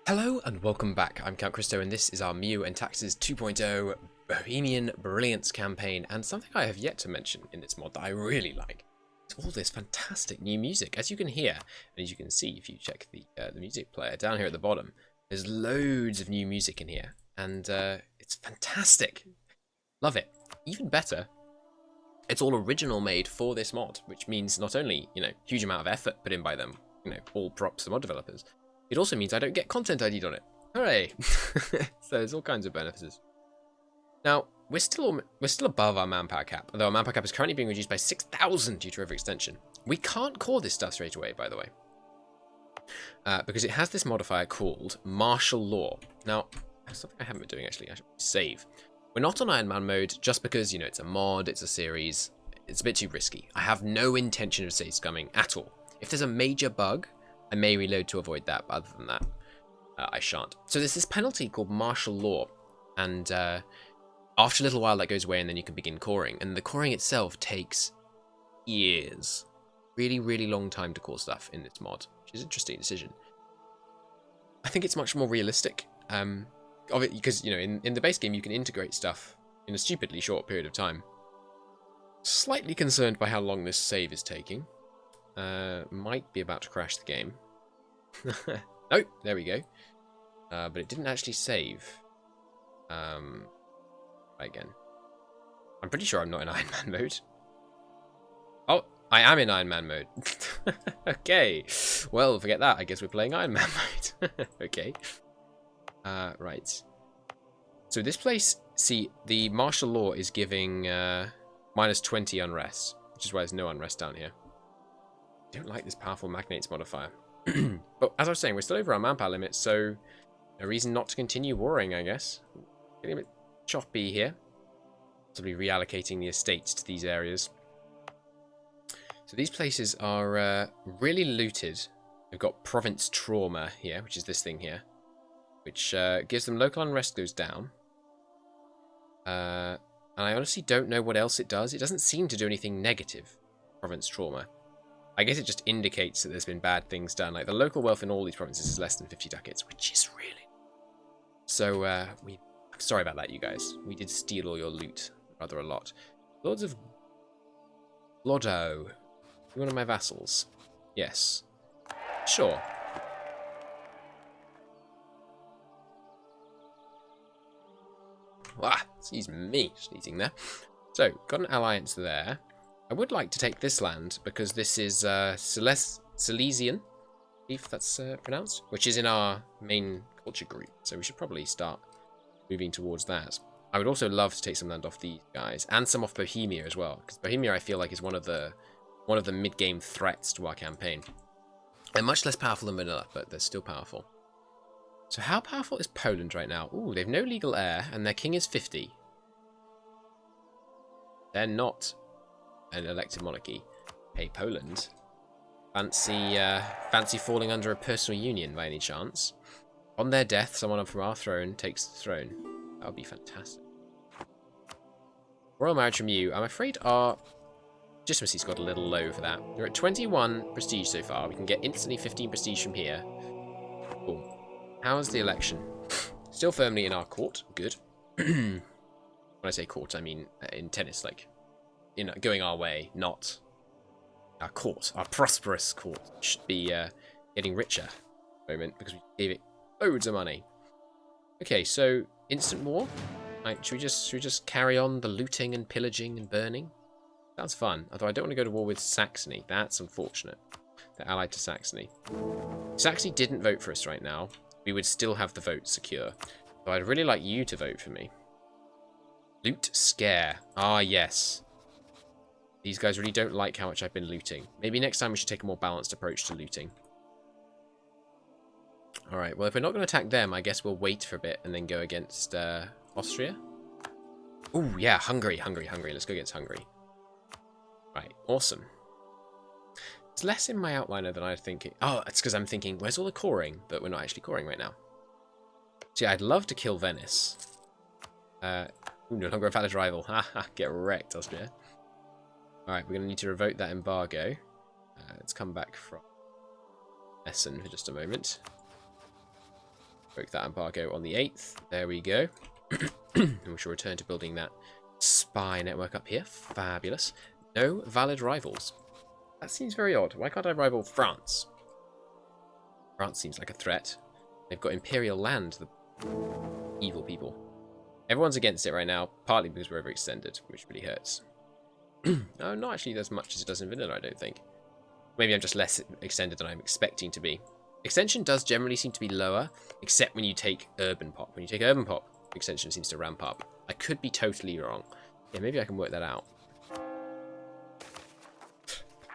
Hello and welcome back. I'm Count Christo and this is our MEIOU&Taxes 2.0 Bohemian Brilliance campaign, and something I have yet to mention in this mod that I really like is all this fantastic new music. As you can hear, and as you can see if you check the music player down here at the bottom, there's loads of new music in here, and it's fantastic. Love it. Even better, it's all original made for this mod, which means not only, huge amount of effort put in by them, all props to mod developers, it also means I don't get content ID'd on it. Hooray! So there's all kinds of benefits. Now, we're still above our manpower cap, although our manpower cap is currently being reduced by 6,000 due to overextension. We can't core this stuff straight away, by the way, because it has this modifier called martial law. Now, that's something I haven't been doing actually. I should save. We're not on Iron Man mode just because, it's a mod, it's a series. It's a bit too risky. I have no intention of save scumming at all. If there's a major bug, I may reload to avoid that, but other than that, I shan't. So there's this penalty called martial law, and after a little while that goes away and then you can begin coring. And the coring itself takes years. Really, really long time to core stuff in this mod, which is an interesting decision. I think it's much more realistic of it because, in the base game you can integrate stuff in a stupidly short period of time. Slightly concerned by how long this save is taking. Might be about to crash the game. Oh, there we go. But it didn't actually save. Again. I'm pretty sure I'm not in Iron Man mode. Oh, I am in Iron Man mode. Okay. Well, forget that. I guess we're playing Iron Man mode. Okay. Right. So this place, see, the martial law is giving minus 20 unrest, which is why there's no unrest down here. I don't like this powerful magnates modifier. But as I was saying, we're still over our manpower limit, so no reason not to continue warring, I guess. Getting a bit choppy here. Possibly reallocating the estates to these areas. So these places are really looted. We've got province trauma here, which is this thing here, which gives them local unrest goes down. And I honestly don't know what else it does. It doesn't seem to do anything negative, province trauma. I guess it just indicates that there's been bad things done. Like, the local wealth in all these provinces is less than 50 ducats, which is really... So, I'm sorry about that, you guys. We did steal all your loot, rather a lot. Lords of Blodo. You one of my vassals? Yes. Sure. Ah, excuse me, sneezing there. So, got an alliance there. I would like to take this land because this is Silesian, if that's pronounced, which is in our main culture group. So we should probably start moving towards that. I would also love to take some land off these guys and some off Bohemia as well, because Bohemia I feel like is one of the mid-game threats to our campaign. They're much less powerful than Manila, but they're still powerful. So how powerful is Poland right now? Ooh, they've no legal heir and their king is 50. They're not an elected monarchy. Hey, Poland. Fancy falling under a personal union by any chance? On their death, someone from our throne takes the throne. That would be fantastic. Royal marriage from you. I'm afraid our legitimacy's got a little low for that. We're at 21 prestige so far. We can get instantly 15 prestige from here. Cool. How's the election? Still firmly in our court. Good. When I say court, I mean in tennis, like, going our way, not our court. Our prosperous court should be getting richer at the moment because we gave it loads of money. Okay, so instant war. Right, should we just carry on the looting and pillaging and burning? Sounds fun. Although I don't want to go to war with Saxony. That's unfortunate. They're allied to Saxony. If Saxony didn't vote for us right now, we would still have the vote secure. So I'd really like you to vote for me. Loot scare. Ah, yes. These guys really don't like how much I've been looting. Maybe next time we should take a more balanced approach to looting. Alright, well, if we're not going to attack them, I guess we'll wait for a bit and then go against Austria. Ooh, yeah, Hungary. Let's go against Hungary. Right, awesome. It's less in my outliner than I think. Oh, it's because I'm thinking, where's all the coring? But we're not actually coring right now. See, I'd love to kill Venice. Ooh, no longer a valid rival. Haha, get wrecked, Austria. Alright, we're going to need to revoke that embargo. Let's come back from Essen for just a moment. Broke that embargo on the 8th. There we go. And we shall return to building that spy network up here. Fabulous. No valid rivals. That seems very odd. Why can't I rival France? France seems like a threat. They've got imperial land, the evil people. Everyone's against it right now, partly because we're overextended, which really hurts. No, not actually as much as it does in vanilla, I don't think. Maybe I'm just less extended than I'm expecting to be. Extension does generally seem to be lower, except when you take urban pop. When you take urban pop, extension seems to ramp up. I could be totally wrong. Yeah, maybe I can work that out.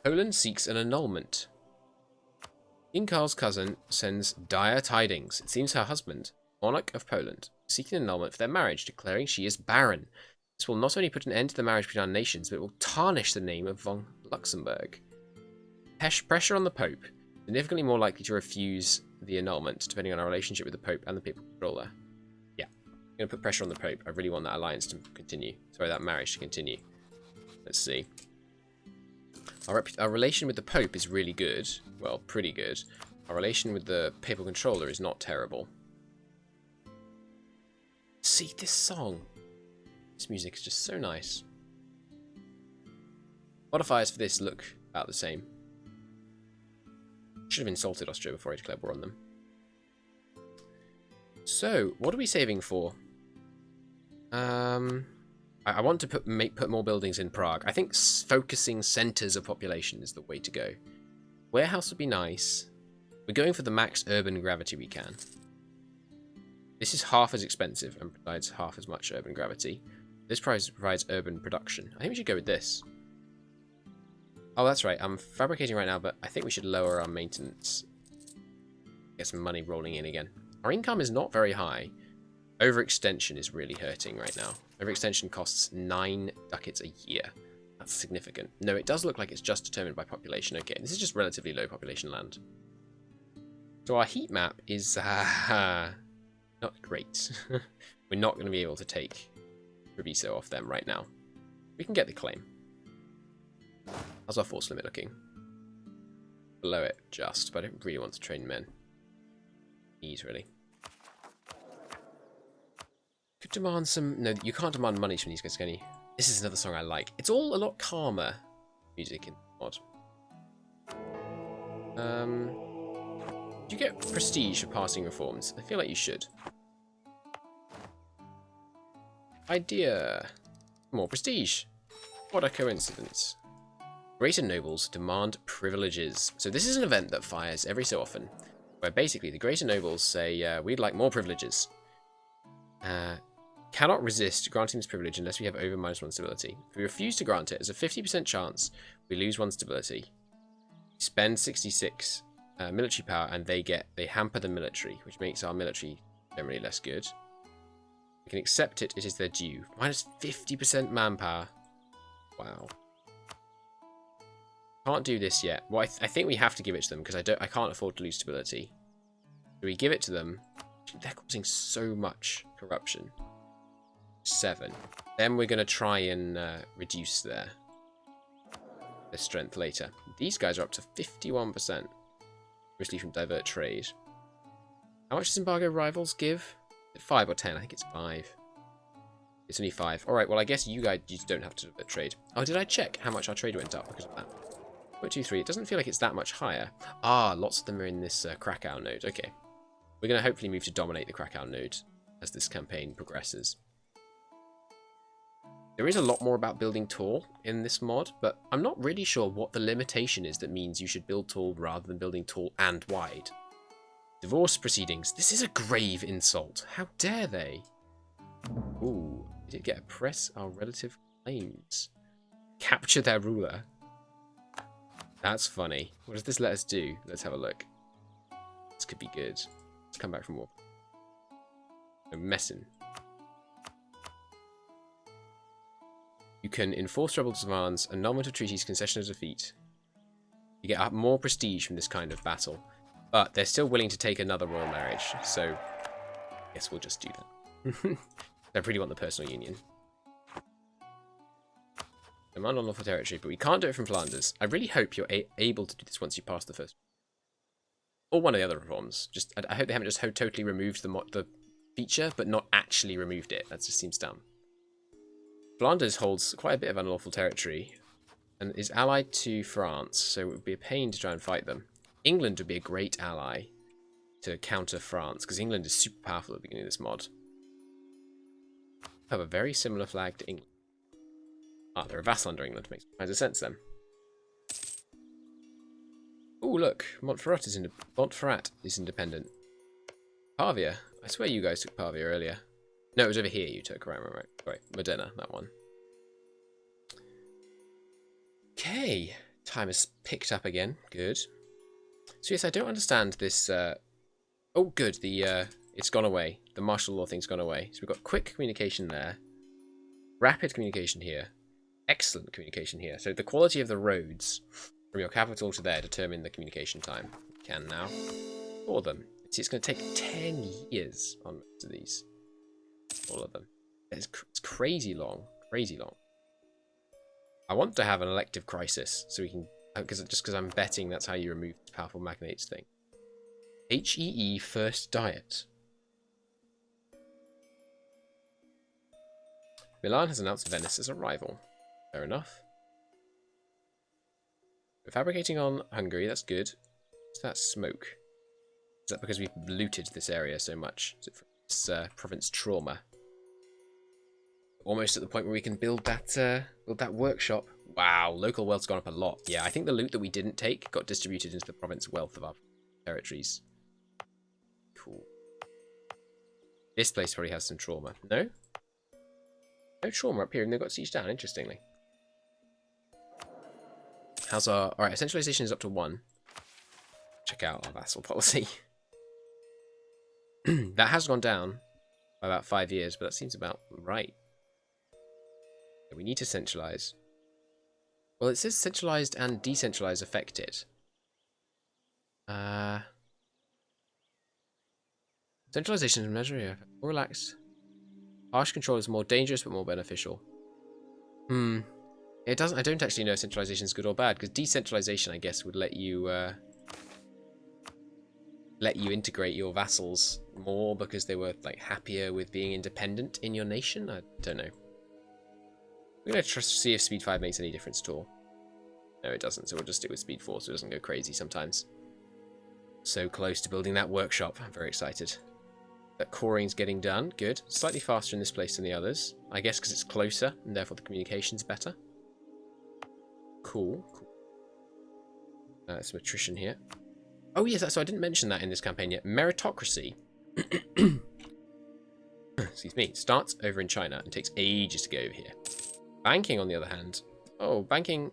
Poland seeks an annulment. King Karl's cousin sends dire tidings. It seems her husband, monarch of Poland, is seeking an annulment for their marriage, declaring she is barren. This will not only put an end to the marriage between our nations, but it will tarnish the name of von Luxembourg. Pressure on the Pope. Significantly more likely to refuse the annulment, depending on our relationship with the Pope and the papal controller. Yeah, I'm going to put pressure on the Pope. I really want that alliance to continue. Sorry, that marriage to continue. Let's see. Our relation with the Pope is really good. Well, pretty good. Our relation with the papal controller is not terrible. See, this song. This music is just so nice. Modifiers for this look about the same. Should have insulted Austria before I declared war on them. So, what are we saving for? I want to put more buildings in Prague. I think focusing centres of population is the way to go. Warehouse would be nice. We're going for the max urban gravity we can. This is half as expensive and provides half as much urban gravity. This provides urban production. I think we should go with this. Oh, that's right. I'm fabricating right now, but I think we should lower our maintenance. Get some money rolling in again. Our income is not very high. Overextension is really hurting right now. Overextension costs 9 ducats a year. That's significant. No, it does look like it's just determined by population. Okay, this is just relatively low population land. So our heat map is not great. We're not going to be able to take Treviso off them right now. We can get the claim. How's our force limit looking? Below it, just, but I don't really want to train men. Ease, really. Could demand some... No, you can't demand money from these guys, can you? This is another song I like. It's all a lot calmer music in mod. Do you get prestige for passing reforms? I feel like you should. Idea. More prestige. What a coincidence. Greater nobles demand privileges. So this is an event that fires every so often, where basically the greater nobles say, we'd like more privileges. Cannot resist granting this privilege unless we have over -1 stability. If we refuse to grant it, there's a 50% chance we lose 1 stability. We spend 66 military power, and they hamper the military, which makes our military generally less good. We can accept it, it is their due. -50% manpower. Wow. Can't do this yet. Well, I think we have to give it to them because I can't afford to lose stability. So we give it to them. They're causing so much corruption. 7. Then we're going to try and reduce their strength later. These guys are up to 51%. Mostly from divert trade. How much does embargo rivals give? Is it 5 or 10? I think it's 5. It's only 5. Alright, well I guess you guys don't have to divert trade. Oh, did I check how much our trade went up because of that? 0.23. It doesn't feel like it's that much higher. Ah, lots of them are in this Krakow node. Okay. We're going to hopefully move to dominate the Krakow node as this campaign progresses. There is a lot more about building tall in this mod, but I'm not really sure what the limitation is that means you should build tall rather than building tall and wide. Divorce proceedings. This is a grave insult. How dare they? Ooh, we did get a press our relative claims. Capture their ruler. That's funny. What does this let us do? Let's have a look. This could be good. Let's come back from war. No messing. You can enforce rebel demands, annulment of treaties, concession of defeat. You get more prestige from this kind of battle. But they're still willing to take another royal marriage, so I guess we'll just do that. I really want the personal union. Demand unlawful territory, but we can't do it from Flanders. I really hope you're able to do this once you pass the first. Or one of the other reforms. Just I hope they haven't just totally removed the feature, but not actually removed it. That just seems dumb. Flanders holds quite a bit of unlawful territory and is allied to France, so it would be a pain to try and fight them. England would be a great ally to counter France, because England is super powerful at the beginning of this mod. Have a very similar flag to England. Ah, they're a vassal under England. Makes all kinds of sense then. Oh, look, Montferrat is independent. Pavia. I swear you guys took Pavia earlier. No, it was over here you took. Right. Sorry, Modena, that one. Okay, time has picked up again. Good. So yes, I don't understand this. Oh, good. It's gone away. The martial law thing's gone away. So we've got quick communication there, rapid communication here, excellent communication here. So the quality of the roads from your capital to there determine the communication time. We can now for them. See, it's going to take 10 years on most of these. All of them. It's crazy long. Crazy long. I want to have an elective crisis so we can, because I'm betting that's how you remove this powerful magnates thing. HEE first diet. Milan has announced Venice as a rival. Fair enough. We're fabricating on Hungary, that's good. What's that smoke? Is that because we've looted this area so much? Is it from this province trauma? Almost at the point where we can build that workshop. Wow, local wealth's gone up a lot. Yeah, I think the loot that we didn't take got distributed into the province wealth of our territories. Cool. This place probably has some trauma. No? No trauma up here, and they've got siege down, interestingly. How's our... Alright, centralization is up to 1. Check out our vassal policy. That has gone down by about 5 years, but that seems about right. We need to centralize. Well, it says centralized and decentralized affected. Centralization is a measure more relaxed. Harsh control is more dangerous but more beneficial. It doesn't. I don't actually know if centralization is good or bad, because decentralization, I guess, would let you integrate your vassals more because they were like happier with being independent in your nation. I don't know. We're gonna see if speed 5 makes any difference at all. No, it doesn't. So we'll just stick with speed 4, so it doesn't go crazy sometimes. So close to building that workshop. I'm very excited. That coring's getting done. Good. Slightly faster in this place than the others. I guess because it's closer, and therefore the communication's better. Cool. Some attrition here. Oh, yes, so I didn't mention that in this campaign yet. Meritocracy. Excuse me. Starts over in China and takes ages to get over here. Banking, on the other hand. Oh, banking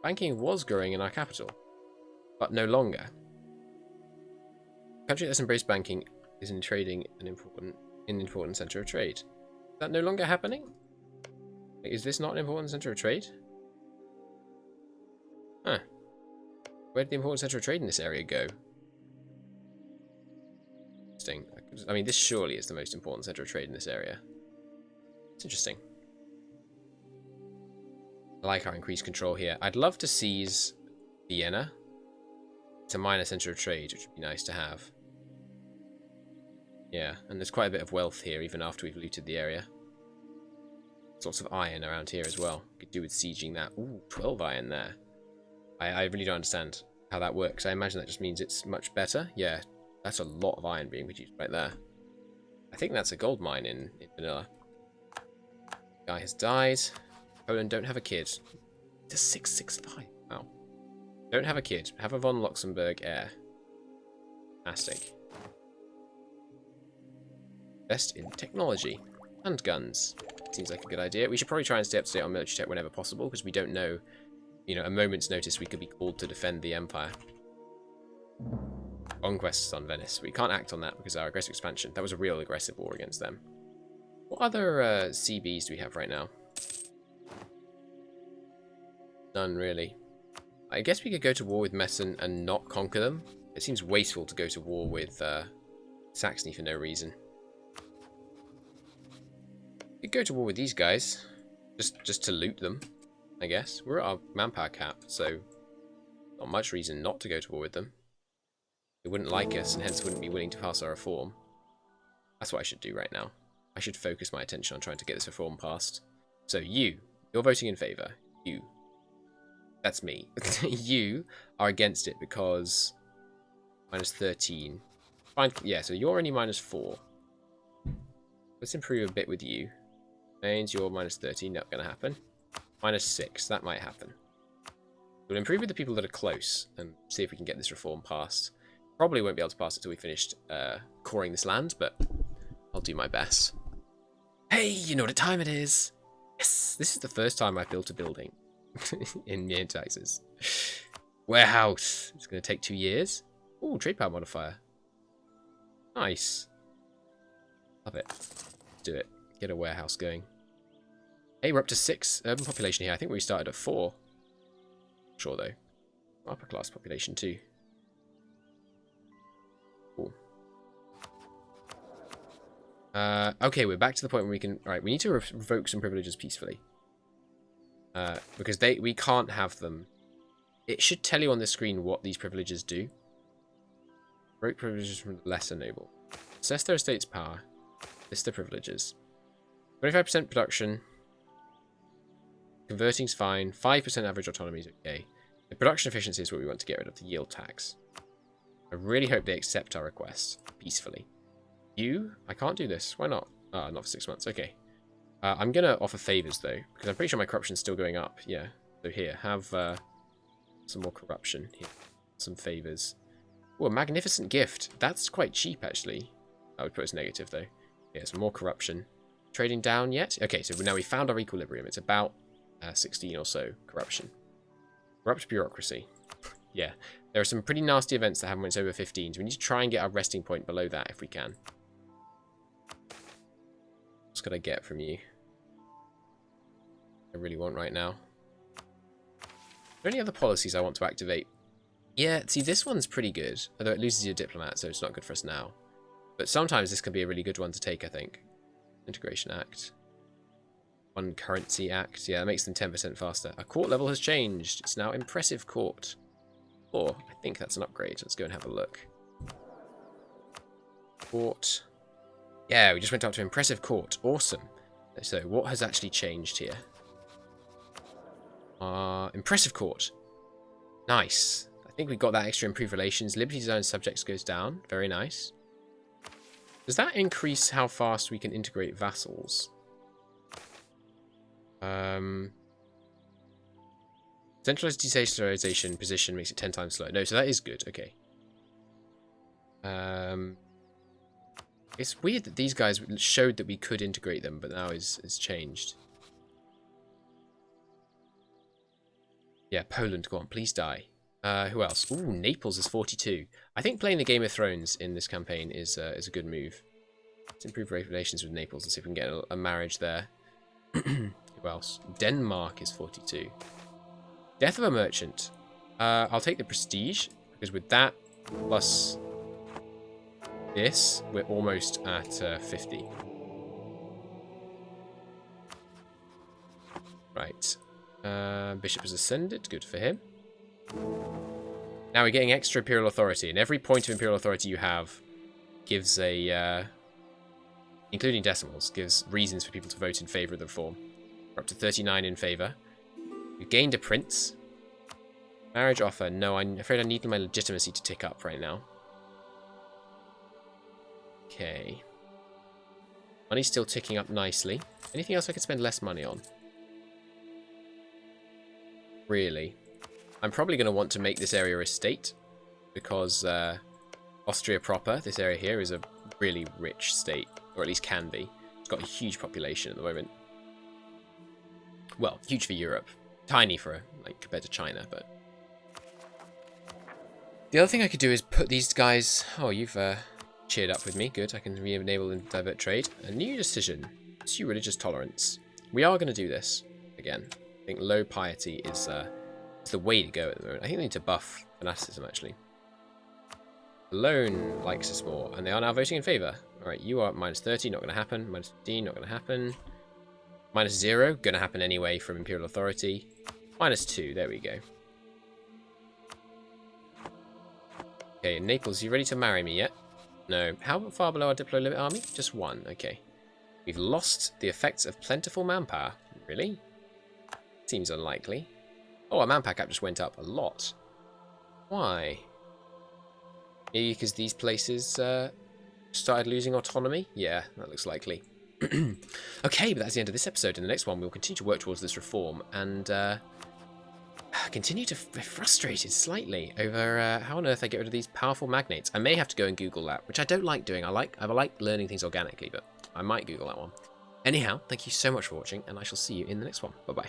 was growing in our capital, but no longer. Country that's embraced banking is in trading an important center of trade. Is that no longer happening? Is this not an important center of trade? Huh. Where did the important center of trade in this area go? Interesting. I mean, this surely is the most important center of trade in this area. It's interesting. I like our increased control here. I'd love to seize Vienna. It's a minor center of trade, which would be nice to have. Yeah, and there's quite a bit of wealth here, even after we've looted the area. There's lots of iron around here as well. Could do with sieging that. Ooh, 12 iron there. I really don't understand how that works. I imagine that just means it's much better. Yeah, that's a lot of iron being produced right there. I think that's a gold mine in vanilla. Guy has died. Poland don't have a kid. It's a 665. Wow. Don't have a kid. Have a von Luxembourg heir. Fantastic. Best in technology. Handguns. Seems like a good idea. We should probably try and stay up to date on military tech whenever possible, because we don't know, you know, a moment's notice we could be called to defend the Empire. Conquests on Venice. We can't act on that because of our aggressive expansion. That was a real aggressive war against them. What other CBs do we have right now? None, really. I guess we could go to war with Meissen and not conquer them. It seems wasteful to go to war with Saxony for no reason. We could go to war with these guys. Just to loot them, I guess. We're at our manpower cap, so not much reason not to go to war with them. They wouldn't like us and hence wouldn't be willing to pass our reform. That's what I should do right now. I should focus my attention on trying to get this reform passed. So you're voting in favour. That's me. You are against it because minus 13. Fine. Yeah, so you're only minus 4. Let's improve a bit with you. Means you're minus 13. Not going to happen. Minus 6. That might happen. We'll improve with the people that are close and see if we can get this reform passed. Probably won't be able to pass it until we finished coring this land, but I'll do my best. Hey, you know what time it is? Yes! This is the first time I've built a building in MEIOU&Taxes. Warehouse. It's going to take 2 years. Ooh, trade power modifier. Nice. Love it. Let's do it. Get a warehouse going. Hey, we're up to 6 urban population here. I think we started at 4. Sure, though. Upper class population, too. Cool. Okay, we're back to the point where we can... Alright, we need to revoke some privileges peacefully. Because we can't have them. It should tell you on the screen what these privileges do. Revoke privileges from the lesser noble. Assess their estate's power. List their privileges. 25% production. Converting's fine. 5% average autonomy is okay. The production efficiency is what we want to get rid of, the yield tax. I really hope they accept our request peacefully. I can't do this. Why not? Not for 6 months. Okay. I'm going to offer favours, though, because I'm pretty sure my corruption's still going up. Yeah. So here, have some more corruption. Here. Some favours. Oh, a magnificent gift. That's quite cheap, actually. I would put as negative, though. Yeah, some more corruption. Trading down yet? Okay, so now we found our equilibrium. It's about 16 or so corruption. Corrupt bureaucracy. Yeah, there are some pretty nasty events that happen when it's over 15, so we need to try and get our resting point below that if we can. What's could I get from you? I really want right now. Are there any other policies I want to activate? Yeah, see, this one's pretty good, although it loses your diplomat, so it's not good for us now. But sometimes this can be a really good one to take, I think. Integration Act. One Currency Act. Yeah, that makes them 10% faster. Our court level has changed. It's now Impressive Court. Or, I think that's an upgrade. Let's go and have a look. Court. Yeah, we just went up to Impressive Court. Awesome. So, what has actually changed here? Impressive Court. Nice. I think we got that extra improved relations. Liberty Zone subjects goes down. Very nice. Does that increase how fast we can integrate vassals? Centralized decentralization position makes it 10 times slower. No, so that is good. Okay. It's weird that these guys showed that we could integrate them, but now it's changed. Yeah, Poland, go on, please die. Who else? Ooh, Naples is 42. I think playing the Game of Thrones in this campaign is a good move. Let's improve relations with Naples and see if we can get a marriage there. Who else? Denmark is 42. Death of a merchant. I'll take the prestige, because with that plus this, we're almost at 50. Right. Bishop has ascended. Good for him. Now we're getting extra imperial authority, and every point of imperial authority you have gives a, including decimals, gives reasons for people to vote in favour of the reform. We're up to 39 in favour. We've gained a prince. Marriage offer. No, I'm afraid I need my legitimacy to tick up right now. Okay. Money's still ticking up nicely. Anything else I could spend less money on? Really? I'm probably going to want to make this area a state, because Austria proper, this area here, is a really rich state, or at least can be. It's got a huge population at the moment. Well, huge for Europe. Tiny for, like, compared to China, but... The other thing I could do is put these guys... Oh, you've cheered up with me. Good, I can re-enable and divert trade. A new decision. Pursue religious tolerance. We are going to do this again. I think low piety is the way to go at the moment. I think they need to buff fanaticism, actually. Alone likes us more, and they are now voting in favour. Alright, you are minus 30, not going to happen. Minus 15, not going to happen. Minus 0, going to happen anyway from Imperial Authority. Minus 2, there we go. Okay, Naples, you ready to marry me yet? No. How far below our Diplo limit army? Just one. Okay. We've lost the effects of plentiful manpower. Really? Seems unlikely. Oh, our manpower cap just went up a lot. Why? Maybe because these places started losing autonomy? Yeah, that looks likely. Okay, but that's the end of this episode. In the next one, we'll continue to work towards this reform and continue to be frustrated slightly over how on earth I get rid of these powerful magnates. I may have to go and Google that, which I don't like doing. I like learning things organically, but I might Google that one. Anyhow, thank you so much for watching, and I shall see you in the next one. Bye-bye.